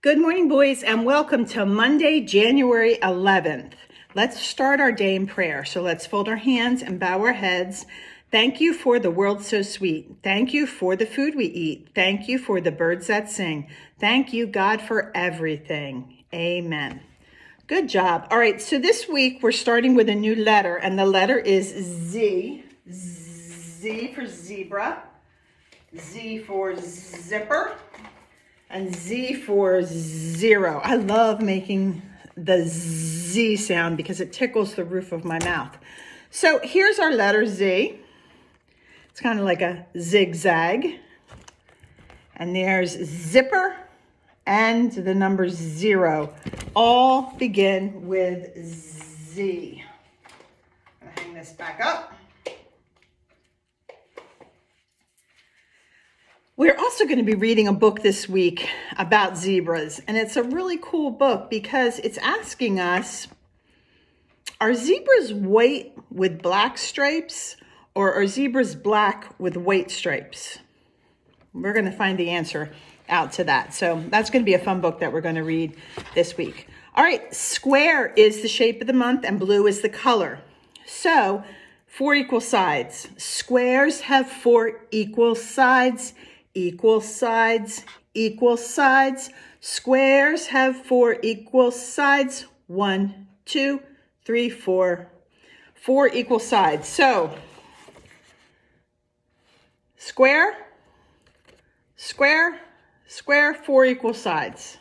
Good morning, boys, and welcome to Monday, January 11th. Let's start our day in prayer. So let's fold our hands and bow our heads. Thank you for the world so sweet. Thank you for the food we eat. Thank you for the birds that sing. Thank you, God, for everything. Amen. Good job. All right, so this week we're starting with a new letter, and the letter is Z. Z for zebra, Z for zipper, and Z for zero. I love making the Z sound because it tickles the roof of my mouth. So here's our letter Z. It's kind of like a zigzag. And there's zipper and the number 0. All begin with Z. I'm gonna hang this back up. We're also going to be reading a book this week about zebras, and it's a really cool book because it's asking us, are zebras white with black stripes, or are zebras black with white stripes? We're going to find the answer out to that. So that's going to be a fun book that we're going to read this week. All right, square is the shape of the month and blue is the color. So 4 equal sides. Squares have 4 equal sides. Equal sides, equal sides. Squares have 4 equal sides. 1, 2, 3, 4. 4 equal sides. So, square, square, square, 4 equal sides.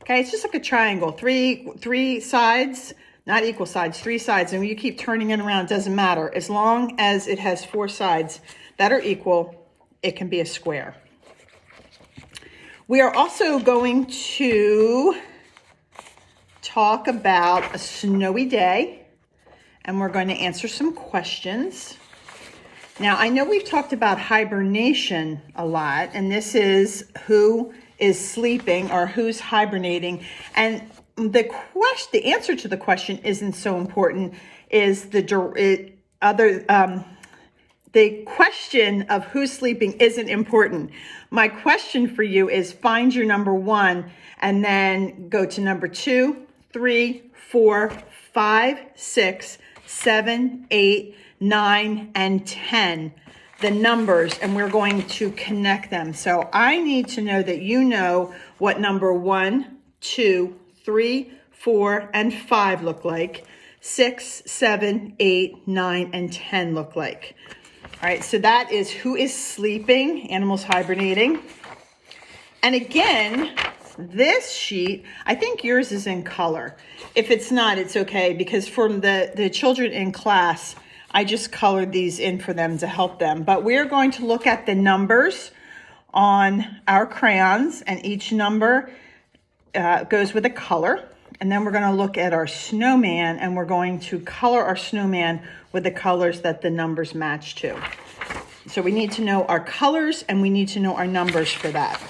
Okay, it's just like a triangle. Three sides, not equal sides, 3 sides. And when you keep turning it around, it doesn't matter. As long as it has 4 sides that are equal, it can be a square. We are also going to talk about a snowy day, and we're going to answer some questions. Now, I know we've talked about hibernation a lot, and this is who is sleeping or who's hibernating. And the answer to the question isn't so important, is the question of who's sleeping isn't important. My question for you is find your number 1 and then go to number 2, 3, 4, 5, 6, 7, 8, 9, and 10. The numbers, and we're going to connect them. So I need to know that you know what number 1, 2, 3, 4, and 5 look like. 6, 7, 8, 9, and 10 look like. All right, so that is who is sleeping, animals hibernating. And again, this sheet, I think yours is in color. If it's not, it's okay, because for the children in class, I just colored these in for them to help them. But we're going to look at the numbers on our crayons, and each number goes with a color. And then we're going to look at our snowman, and we're going to color our snowman with the colors that the numbers match to. So we need to know our colors and we need to know our numbers for that.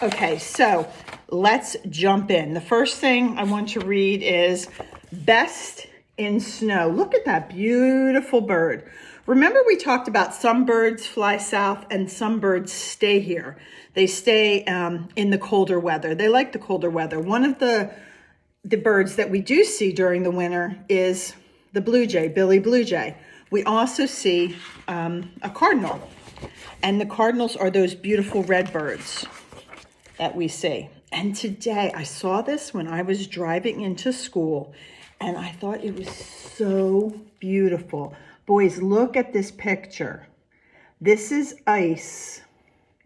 Okay, so let's jump in. The first thing I want to read is Best in Snow. Look at that beautiful bird. Remember we talked about some birds fly south and some birds stay here. They stay in the colder weather. They like the colder weather. One of the birds that we do see during the winter is the blue jay, Billy Blue Jay. We also see a cardinal. And the cardinals are those beautiful red birds that we see. And today I saw this when I was driving into school, and I thought it was so beautiful. Boys, look at this picture. This is ice.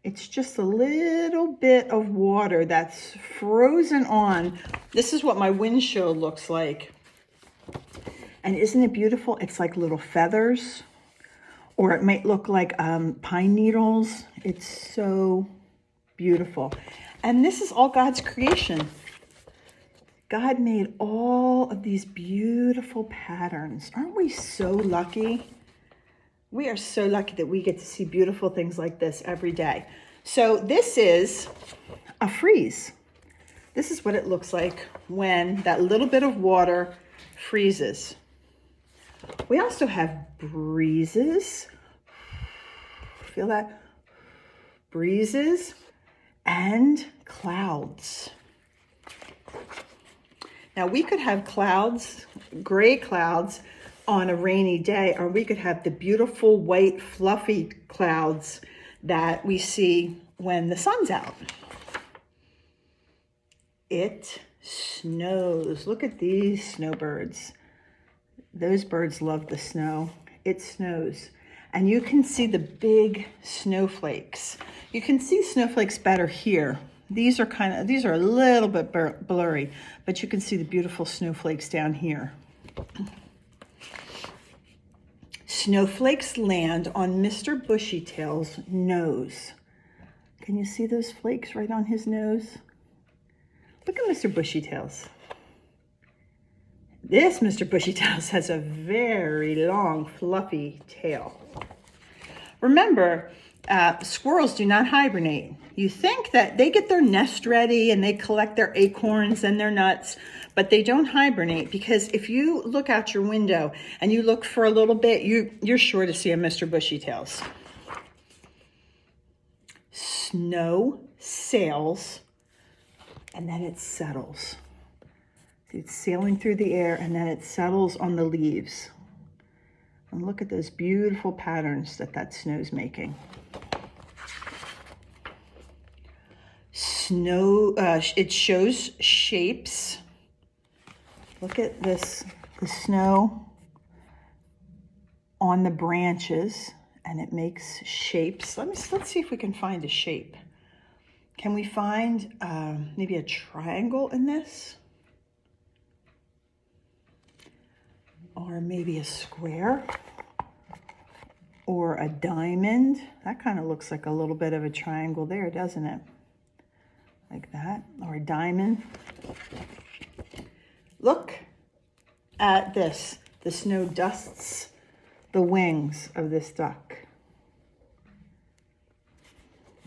It's just a little bit of water that's frozen on. This is what my windshield looks like. And isn't it beautiful? It's like little feathers, or it might look like pine needles. It's so beautiful. And this is all God's creation. God made all of these beautiful patterns. Aren't we so lucky? We are so lucky that we get to see beautiful things like this every day. So this is a freeze. This is what it looks like when that little bit of water freezes. We also have breezes. Feel that? Breezes. and clouds. Now we could have clouds, gray clouds on a rainy day, or we could have the beautiful white fluffy clouds that we see when the sun's out. It snows. Look at these snowbirds. Those birds love the snow. It snows. And you can see the big snowflakes. You can see snowflakes better here. These are a little bit blurry, but you can see the beautiful snowflakes down here. Snowflakes land on Mr. Bushytail's nose. Can you see those flakes right on his nose? Look at Mr. Bushytails. This Mr. Bushytails has a very long, fluffy tail. Remember, squirrels do not hibernate. You think that they get their nest ready and they collect their acorns and their nuts, but they don't hibernate, because if you look out your window and you look for a little bit, you're sure to see a Mr. Bushytails. Snow sails and then it settles. It's sailing through the air and then it settles on the leaves. And look at those beautiful patterns that snow's making. Snow, it shows shapes. Look at this, the snow on the branches, and it makes shapes. Let's see if we can find a shape. Can we find maybe a triangle in this? Or maybe a square? Or a diamond? That kind of looks like a little bit of a triangle there, doesn't it? Like that, or a diamond. Look at this. The snow dusts the wings of this duck.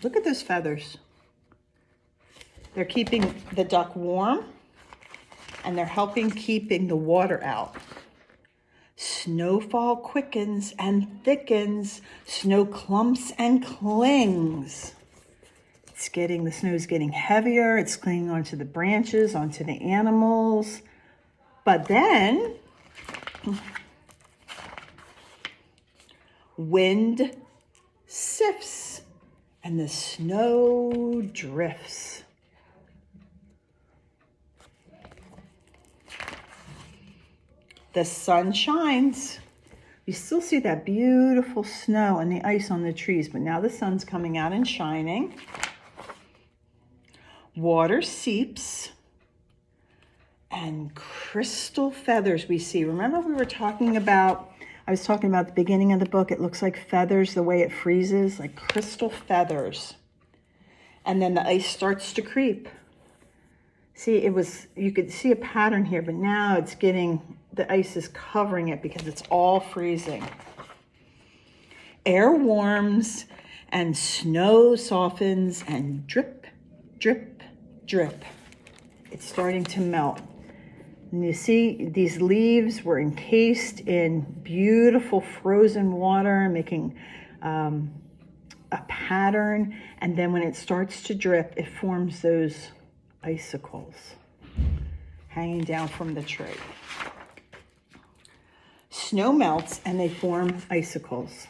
Look at those feathers. They're keeping the duck warm, and they're helping keeping the water out. Snowfall quickens and thickens, snow clumps and clings. The snow's getting heavier, it's clinging onto the branches, onto the animals. But then, wind sifts and the snow drifts. The sun shines. You still see that beautiful snow and the ice on the trees, but now the sun's coming out and shining. Water seeps and crystal feathers we see. Remember I was talking about the beginning of the book. It looks like feathers, the way it freezes, like crystal feathers. And then the ice starts to creep. See, you could see a pattern here, but now the ice is covering it because it's all freezing. Air warms and snow softens and drip, drip, drip. It's starting to melt. And you see these leaves were encased in beautiful frozen water, making a pattern. And then when it starts to drip, it forms those icicles hanging down from the tree. Snow melts and they form icicles.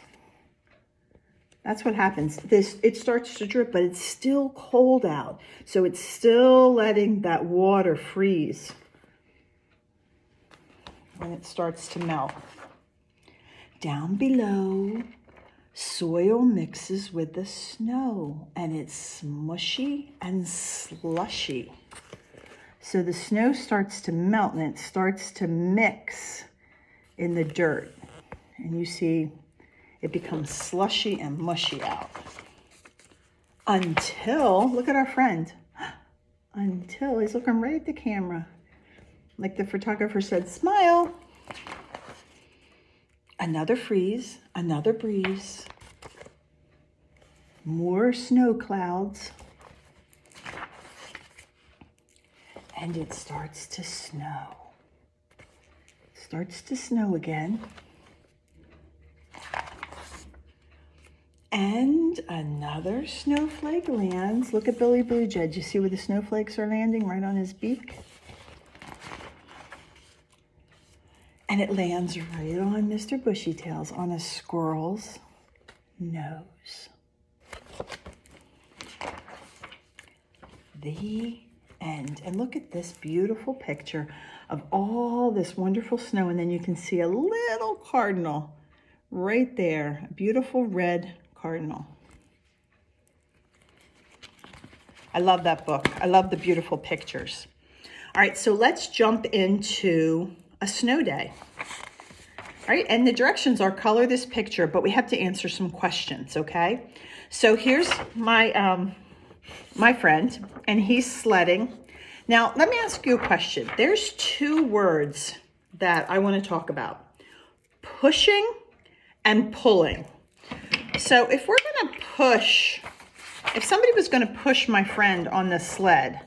That's what happens. It starts to drip, but it's still cold out. So it's still letting that water freeze when it starts to melt. Down below, soil mixes with the snow, and it's smushy and slushy. So the snow starts to melt and it starts to mix in the dirt. And you see it becomes slushy and mushy out. Until, look at our friend. Until he's looking right at the camera. Like the photographer said, smile. Another freeze, another breeze. More snow clouds. And it starts to snow. Starts to snow again. And another snowflake lands. Look at Billy Blue Jay. Do you see where the snowflakes are landing? Right on his beak. And it lands right on Mr. Bushytails, on a squirrel's nose. The end. And look at this beautiful picture of all this wonderful snow. And then you can see a little cardinal right there, a beautiful red cardinal. I love that book. I love the beautiful pictures. All right, so let's jump into a snow day. All right, and the directions are color this picture, but we have to answer some questions, okay? So here's my my friend, and he's sledding. Now, let me ask you a question. There's two words that I want to talk about: pushing and pulling. So if we're going to push, if somebody was going to push my friend on the sled,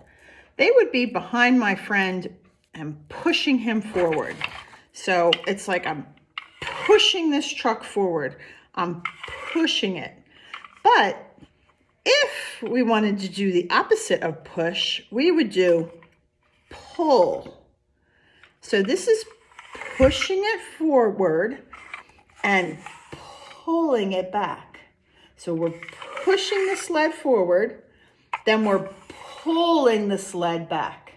they would be behind my friend and pushing him forward. So it's like I'm pushing this truck forward. I'm pushing it. But if we wanted to do the opposite of push, we would do pull. So this is pushing it forward and pulling it back. So we're pushing the sled forward, then we're pulling the sled back.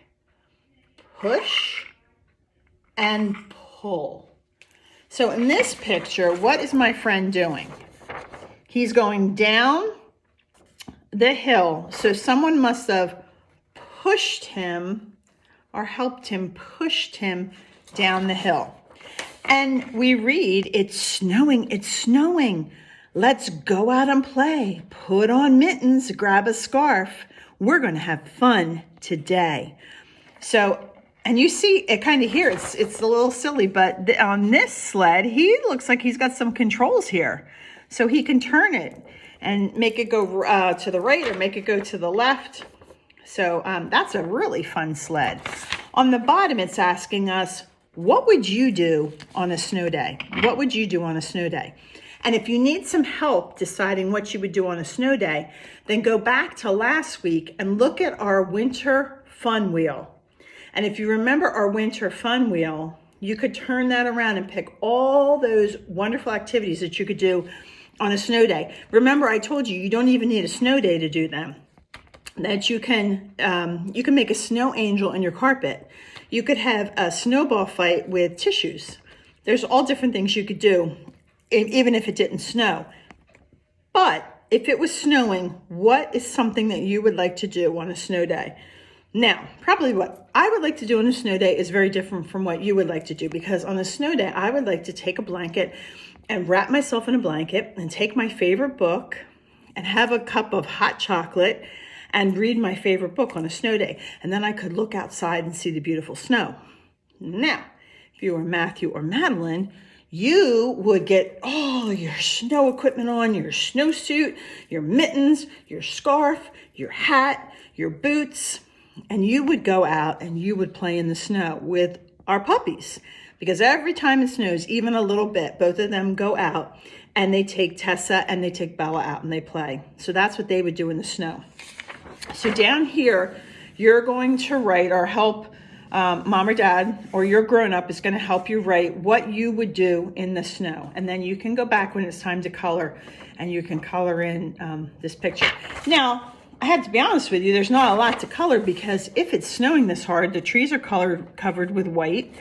Push and pull. So in this picture, what is my friend doing? He's going down the hill. So someone must have pushed him or helped him, pushed him down the hill. And we read, it's snowing, it's snowing. Let's go out and play. Put on mittens, grab a scarf. We're going to have fun today. So, and you see it kind of here, it's a little silly, but on this sled, he looks like he's got some controls here. So he can turn it and make it go to the right or make it go to the left. So that's a really fun sled. On the bottom, it's asking us, what would you do on a snow day? What would you do on a snow day? And if you need some help deciding what you would do on a snow day, then go back to last week and look at our winter fun wheel. And if you remember our winter fun wheel, you could turn that around and pick all those wonderful activities that you could do on a snow day. Remember, I told you, you don't even need a snow day to do them. That you can make a snow angel in your carpet. You could have a snowball fight with tissues. There's all different things you could do, even if it didn't snow. But if it was snowing, what is something that you would like to do on a snow day? Now, probably what I would like to do on a snow day is very different from what you would like to do, because on a snow day, I would like to take a blanket and wrap myself in a blanket and take my favorite book and have a cup of hot chocolate and read my favorite book on a snow day. And then I could look outside and see the beautiful snow. Now, if you were Matthew or Madeline, you would get all your snow equipment on, your snowsuit, your mittens, your scarf, your hat, your boots, and you would go out and you would play in the snow with our puppies. Because every time it snows, even a little bit, both of them go out and they take Tessa and they take Bella out and they play. So that's what they would do in the snow. So down here, you're going to write or help mom or dad or your grown-up is going to help you write what you would do in the snow. And then you can go back when it's time to color and you can color in this picture. Now, I have to be honest with you, there's not a lot to color because if it's snowing this hard, the trees are covered with white.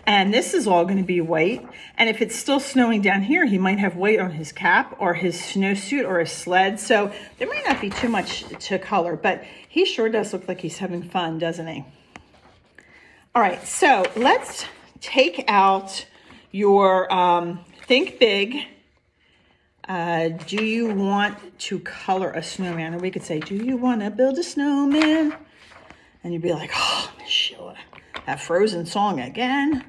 And this is all going to be white. And if it's still snowing down here, he might have white on his cap or his snowsuit or his sled. So there might not be too much to color, but he sure does look like he's having fun, doesn't he? All right, so let's take out your Think Big. Do you want to color a snowman? Or we could say, do you want to build a snowman? And you'd be like, oh, Miss Sheila, that Frozen song again.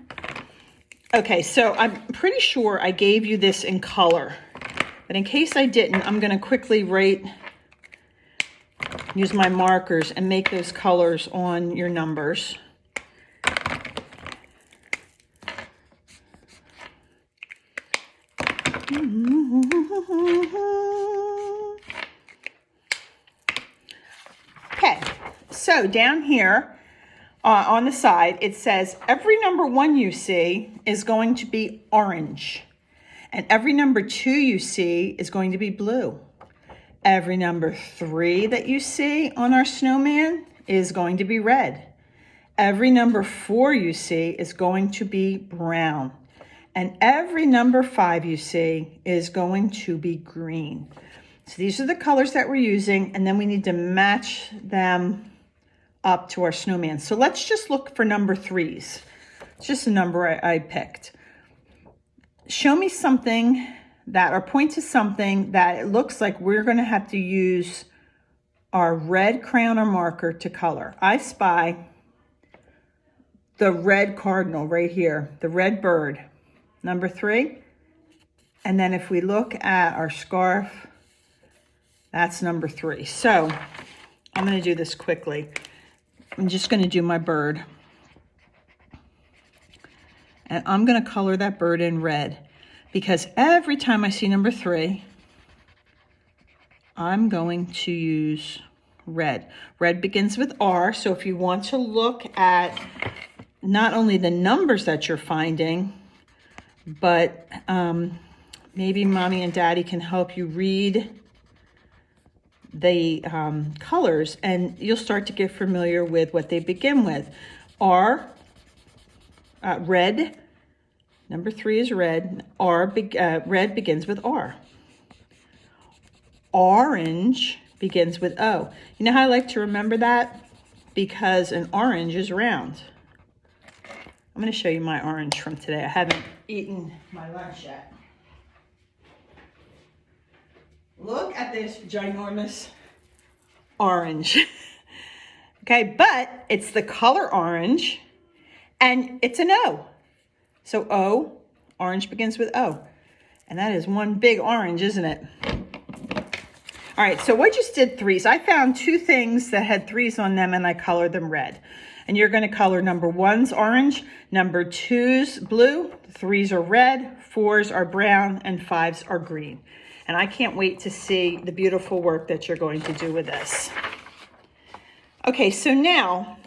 Okay, so I'm pretty sure I gave you this in color. But in case I didn't, I'm going to quickly use my markers and make those colors on your numbers. So down here on the side, it says every number 1 you see is going to be orange. And every number 2 you see is going to be blue. Every number 3 that you see on our snowman is going to be red. Every number 4 you see is going to be brown. And every number 5 you see is going to be green. So these are the colors that we're using, and then we need to match them up to our snowman. So let's just look for number 3s. It's just a number I picked. Show me something that, or point to something that it looks like we're going to have to use our red crayon or marker to color. I spy the red cardinal right here, the red bird, number 3. And then if we look at our scarf, that's number 3. So I'm going to do this quickly. I'm just going to do my bird. And I'm going to color that bird in red, because every time I see number 3, I'm going to use red. Red begins with R, so if you want to look at not only the numbers that you're finding, but maybe mommy and daddy can help you read the colors, and you'll start to get familiar with what they begin with. R, red, number 3 is red. Red begins with R. Orange begins with O. You know how I like to remember that? Because an orange is round. I'm going to show you my orange from today. I haven't eaten my lunch yet. Look at this ginormous orange. Okay, but it's the color orange, and it's an O. So O, orange begins with O. And that is one big orange, isn't it? All right, so I just did 3s. I found 2 things that had 3s on them, and I colored them red. And you're going to color number 1's orange, number 2's blue, 3's are red, 4's are brown, and 5's are green. And I can't wait to see the beautiful work that you're going to do with this. Okay, so now,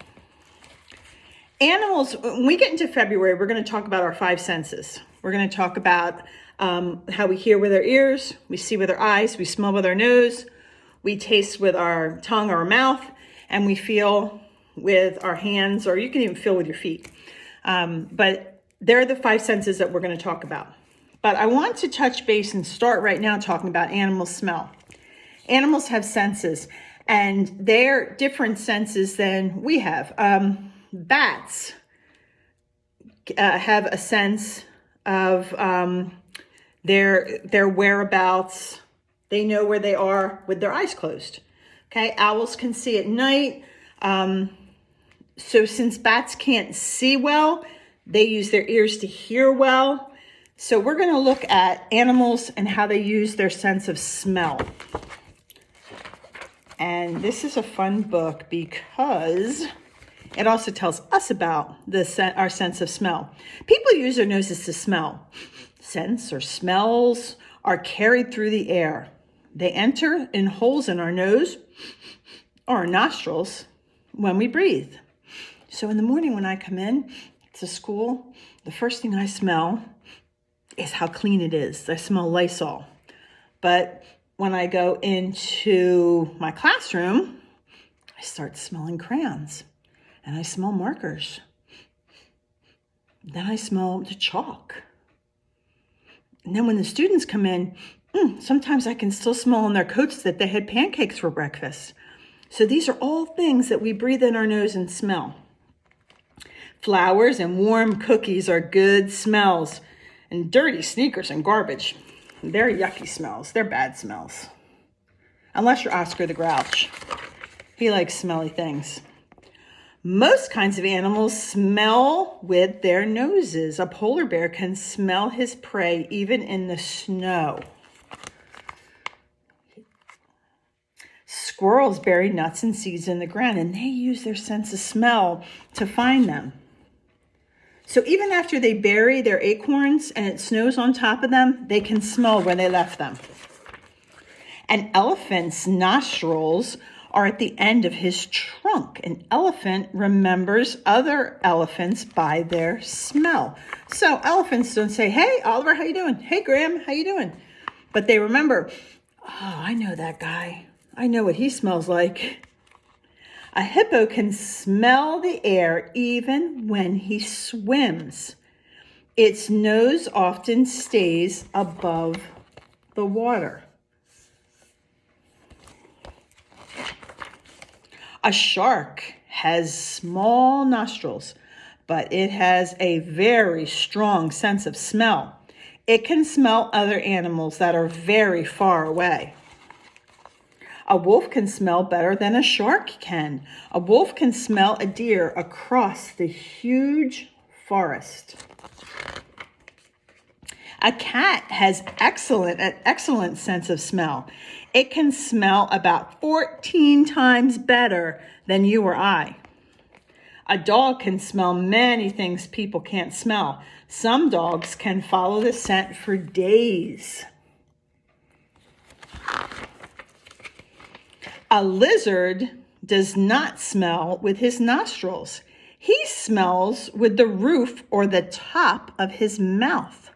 animals, when we get into February, we're going to talk about our 5 senses. We're going to talk about how we hear with our ears, we see with our eyes, we smell with our nose, we taste with our tongue or our mouth, and we feel with our hands, or you can even feel with your feet. But they're the 5 senses that we're going to talk about. But I want to touch base and start right now talking about animal smell. Animals have senses, and they're different senses than we have. Bats have a sense of their whereabouts. They know where they are with their eyes closed. Okay, owls can see at night. So since bats can't see well, they use their ears to hear well. So we're going to look at animals and how they use their sense of smell. And this is a fun book because it also tells us about our sense of smell. People use their noses to smell. Scents or smells are carried through the air. They enter in holes in our nose or our nostrils when we breathe. So in the morning when I come in to school, the first thing I smell is how clean it is. I smell Lysol. But when I go into my classroom, I start smelling crayons, and I smell markers. Then I smell the chalk. And then when the students come in, sometimes I can still smell on their coats that they had pancakes for breakfast. So these are all things that we breathe in our nose and smell. Flowers and warm cookies are good smells. And dirty sneakers and garbage, they're yucky smells. They're bad smells. Unless you're Oscar the Grouch. He likes smelly things. Most kinds of animals smell with their noses. A polar bear can smell his prey even in the snow. Squirrels bury nuts and seeds in the ground, and they use their sense of smell to find them. So even after they bury their acorns and it snows on top of them, they can smell where they left them. An elephant's nostrils are at the end of his trunk. An elephant remembers other elephants by their smell. So elephants don't say, hey, Oliver, how you doing? Hey, Graham, how you doing? But they remember, oh, I know that guy. I know what he smells like. A hippo can smell the air even when he swims. Its nose often stays above the water. A shark has small nostrils, but it has a very strong sense of smell. It can smell other animals that are very far away. A wolf can smell better than a shark can. A wolf can smell a deer across the huge forest. A cat has an excellent sense of smell. It can smell about 14 times better than you or I. A dog can smell many things people can't smell. Some dogs can follow the scent for days. A lizard does not smell with his nostrils. He smells with the roof or the top of his mouth.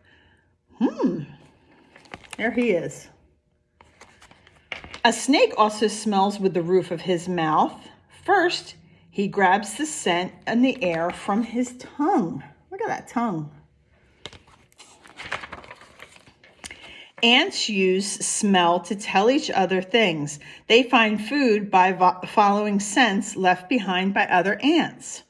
There he is. A snake also smells with the roof of his mouth. First, he grabs the scent and the air from his tongue. Look at that tongue. Ants use smell to tell each other things. They find food by following scents left behind by other ants.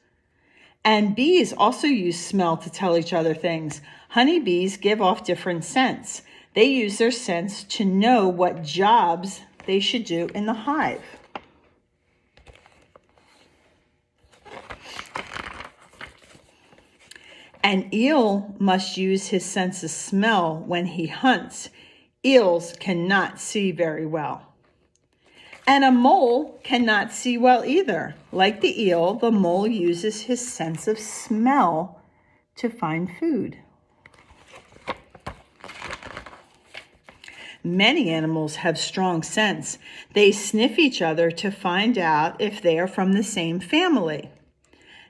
And bees also use smell to tell each other things. Honeybees give off different scents. They use their scents to know what jobs they should do in the hive. An eel must use his sense of smell when he hunts. Eels cannot see very well. And a mole cannot see well either. Like the eel, the mole uses his sense of smell to find food. Many animals have strong scents. They sniff each other to find out if they are from the same family.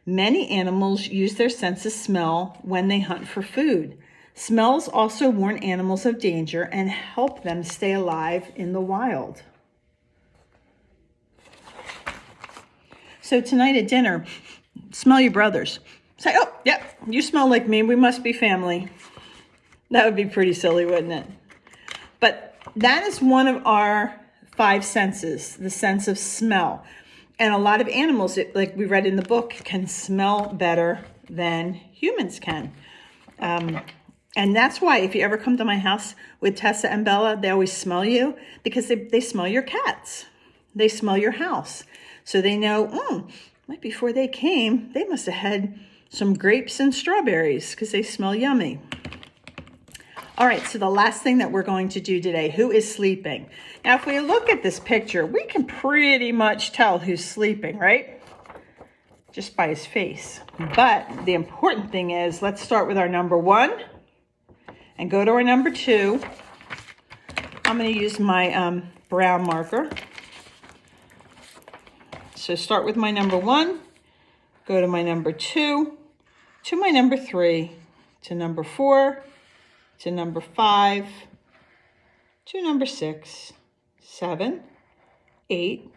Many animals use their sense of smell when they hunt for food. Smells also warn animals of danger and help them stay alive in the wild. So tonight at dinner, smell your brothers. Say, oh, yeah, you smell like me. We must be family. That would be pretty silly, wouldn't it? But that is one of our 5 senses, the sense of smell. And a lot of animals, like we read in the book, can smell better than humans can. And that's why if you ever come to my house with Tessa and Bella, they always smell you because they smell your cats. They smell your house. So they know, right before they came, they must have had some grapes and strawberries because they smell yummy. All right, so the last thing that we're going to do today, who is sleeping? Now, if we look at this picture, we can pretty much tell who's sleeping, right? Just by his face. But the important thing is, let's start with our number 1 and go to our number 2. I'm going to use my brown marker. So start with my number 1, go to my number 2, to my number 3, to number 4, to number 5, to number 6, 7, 8,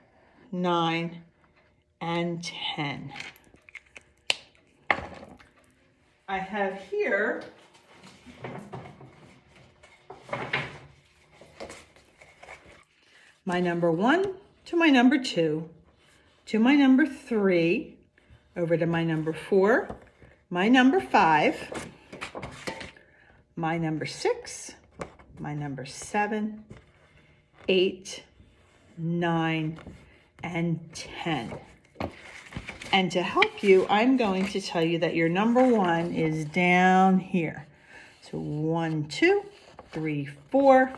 9, and 10. I have here my number 1 to my number 2, to my number 3, over to my number 4, my number 5, my number 6, my number 7, 8, 9, and 10. And to help you, I'm going to tell you that your number 1 is down here. So 1, 2, 3, 4,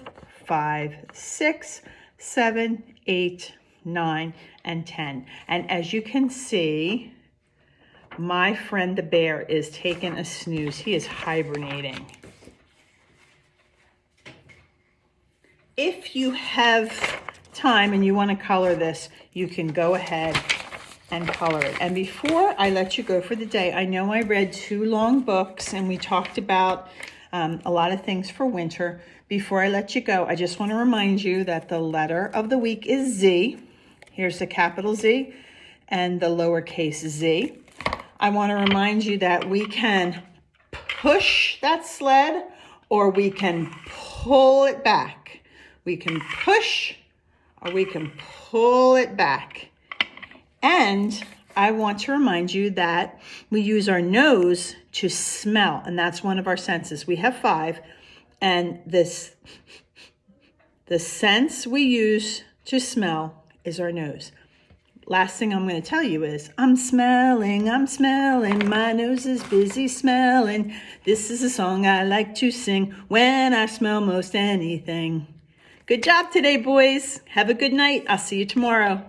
5, 6, 7, 8, 9, and 10. And as you can see, my friend the bear is taking a snooze. He is hibernating. If you have time and you want to color this, you can go ahead and color it. And before I let you go for the day, I know I read 2 long books and we talked about a lot of things for winter. Before I let you go, I just want to remind you that the letter of the week is Z. Here's the capital Z and the lowercase z. I want to remind you that we can push that sled or we can pull it back. We can push or we can pull it back. And I want to remind you that we use our nose to smell, and that's one of our senses. We have 5, and the sense we use to smell is our nose. Last thing I'm going to tell you is, I'm smelling, my nose is busy smelling. This is a song I like to sing when I smell most anything. Good job today, boys. Have a good night. I'll see you tomorrow.